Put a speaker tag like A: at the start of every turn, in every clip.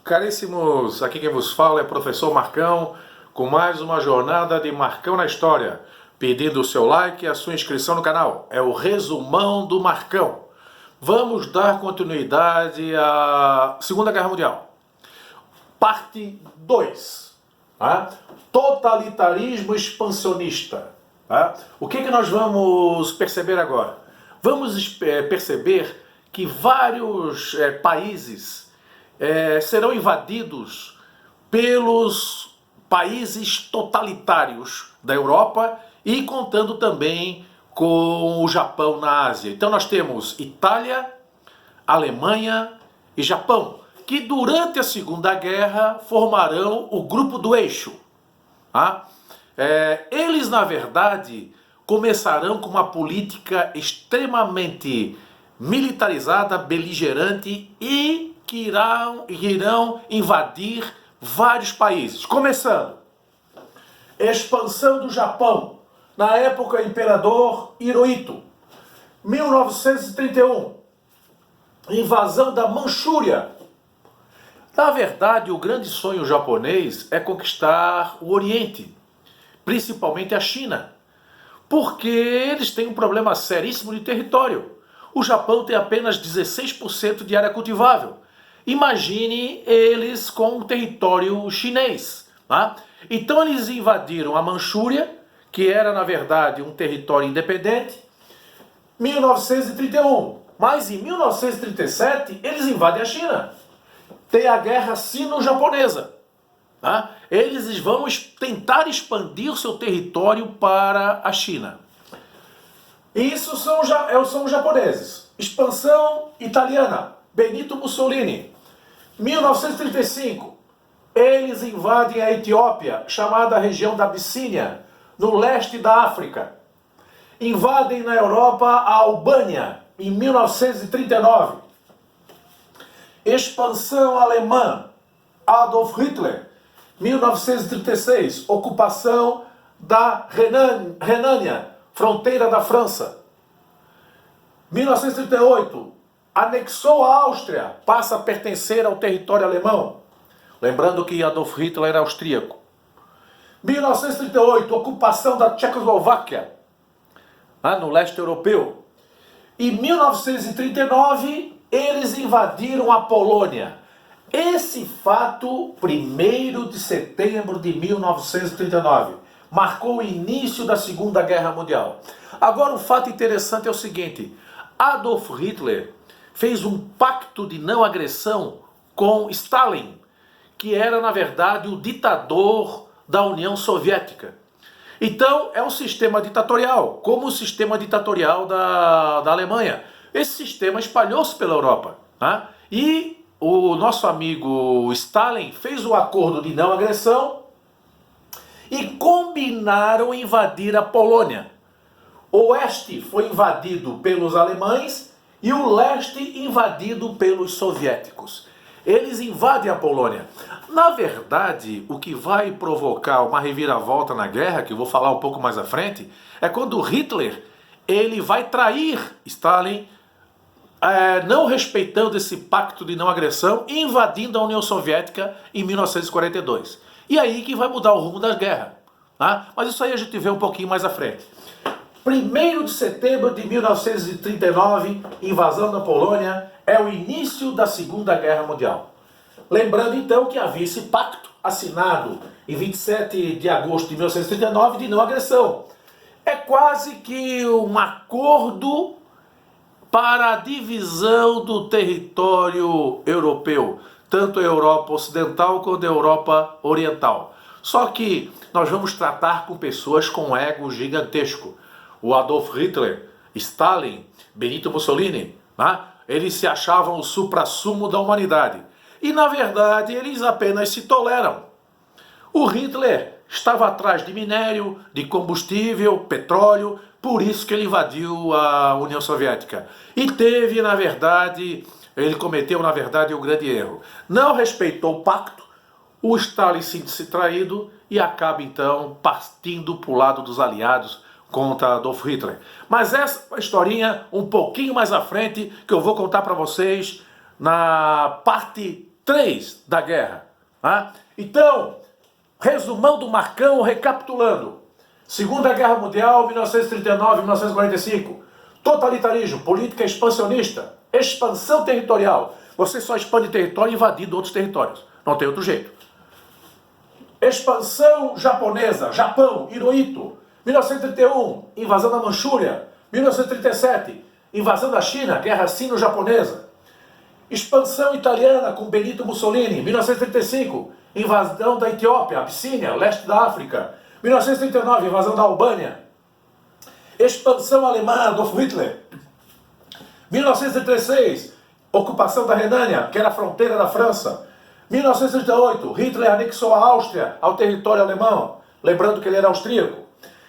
A: Caríssimos, aqui quem vos fala é professor Marcão, com mais uma jornada de Marcão na História, pedindo o seu like e a sua inscrição no canal. É o resumão do Marcão. Vamos dar continuidade à Segunda Guerra Mundial. Parte 2. Tá? Totalitarismo expansionista. Tá? O que nós vamos perceber agora? Vamos perceber que vários países serão invadidos pelos países totalitários da Europa e contando também com o Japão na Ásia. Então nós temos Itália, Alemanha e Japão, que durante a Segunda Guerra formarão o Grupo do Eixo. Tá? Eles, na verdade, começarão com uma política extremamente militarizada, beligerante e que irão invadir vários países. Começando, expansão do Japão, na época Imperador Hirohito, 1931, invasão da Manchúria. Na verdade, o grande sonho japonês é conquistar o Oriente, principalmente a China, porque eles têm um problema seríssimo de território. O Japão tem apenas 16% de área cultivável. Imagine eles com o território chinês. Tá? Então eles invadiram a Manchúria, que era na verdade um território independente, 1931. Mas em 1937 eles invadem a China. Tem a Guerra Sino-Japonesa. Tá? Eles vão tentar expandir o seu território para a China. Isso são os japoneses. Expansão italiana, Benito Mussolini. 1935, eles invadem a Etiópia, chamada região da Abissínia, no leste da África. Invadem na Europa a Albânia, em 1939. Expansão alemã, Adolf Hitler, 1936, ocupação da Renânia, fronteira da França. 1938, anexou a Áustria, passa a pertencer ao território alemão. Lembrando que Adolf Hitler era austríaco. 1938, ocupação da Tchecoslováquia, no leste europeu. Em 1939, eles invadiram a Polônia. Esse fato, 1º de setembro de 1939, marcou o início da Segunda Guerra Mundial. Agora, o fato interessante é o seguinte: Adolf Hitler fez um pacto de não agressão com Stalin, que era, na verdade, o ditador da União Soviética. Então, é um sistema ditatorial, como o sistema ditatorial da Alemanha. Esse sistema espalhou-se pela Europa. Tá? E o nosso amigo Stalin fez o acordo de não agressão e combinaram invadir a Polônia. O oeste foi invadido pelos alemães e o leste invadido pelos soviéticos. Eles invadem a Polônia. Na verdade, o que vai provocar uma reviravolta na guerra, que eu vou falar um pouco mais à frente, é quando Hitler ele vai trair Stalin, não respeitando esse pacto de não agressão e invadindo a União Soviética em 1942. E aí que vai mudar o rumo da guerra. Tá? Mas isso aí a gente vê um pouquinho mais à frente. 1º de setembro de 1939, invasão da Polônia, é o início da Segunda Guerra Mundial. Lembrando então que havia esse pacto assinado em 27 de agosto de 1939 de não agressão. É quase que um acordo para a divisão do território europeu, tanto a Europa Ocidental quanto a Europa Oriental. Só que nós vamos tratar com pessoas com ego gigantesco. O Adolf Hitler, Stalin, Benito Mussolini, né? Eles se achavam o suprassumo da humanidade. E, na verdade, eles apenas se toleram. O Hitler estava atrás de minério, de combustível, petróleo, por isso que ele invadiu a União Soviética. E teve, na verdade, ele cometeu, na verdade, um grande erro. Não respeitou o pacto, o Stalin sente-se traído e acaba, então, partindo para o lado dos aliados contra Adolf Hitler. Mas essa é uma historinha um pouquinho mais à frente que eu vou contar para vocês na parte 3 da guerra. Tá? Então, resumão do Marcão, recapitulando. Segunda Guerra Mundial, 1939-1945. Totalitarismo, política expansionista, expansão territorial. Você só expande território invadindo outros territórios. Não tem outro jeito. Expansão japonesa, Japão, Hirohito. 1931, invasão da Manchúria. 1937, invasão da China, guerra sino-japonesa. Expansão italiana com Benito Mussolini. 1935, invasão da Etiópia, Abissínia, leste da África. 1939, invasão da Albânia. Expansão alemã, Adolf Hitler. 1936, ocupação da Renânia, que era a fronteira da França. 1938, Hitler anexou a Áustria ao território alemão, lembrando que ele era austríaco.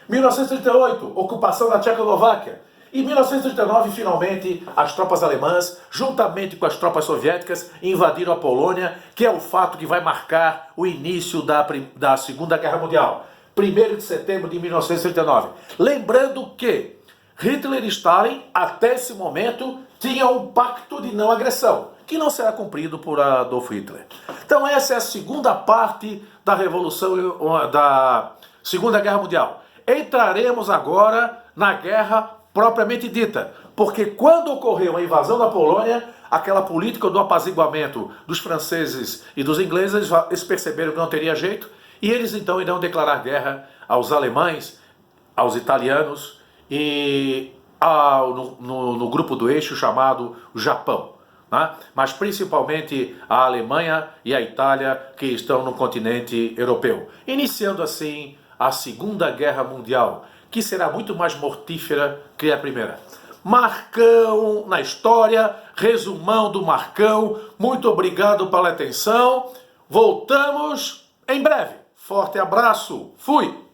A: 1938, ocupação da Tchecoslováquia. E 1939, finalmente, as tropas alemãs, juntamente com as tropas soviéticas, invadiram a Polônia, que é o fato que vai marcar o início da Segunda Guerra Mundial. 1º de setembro de 1939. Lembrando que Hitler e Stalin, até esse momento, tinham um pacto de não agressão, que não será cumprido por Adolf Hitler. Então essa é a segunda parte da Revolução, da Segunda Guerra Mundial. Entraremos agora na guerra propriamente dita, porque quando ocorreu a invasão da Polônia, aquela política do apaziguamento dos franceses e dos ingleses, eles perceberam que não teria jeito, e eles então irão declarar guerra aos alemães, aos italianos e no grupo do eixo chamado Japão. Né? Mas principalmente a Alemanha e a Itália, que estão no continente europeu. Iniciando assim a Segunda Guerra Mundial, que será muito mais mortífera que a primeira. Marcão na história, resumão do Marcão. Muito obrigado pela atenção. Voltamos em breve. Forte abraço. Fui!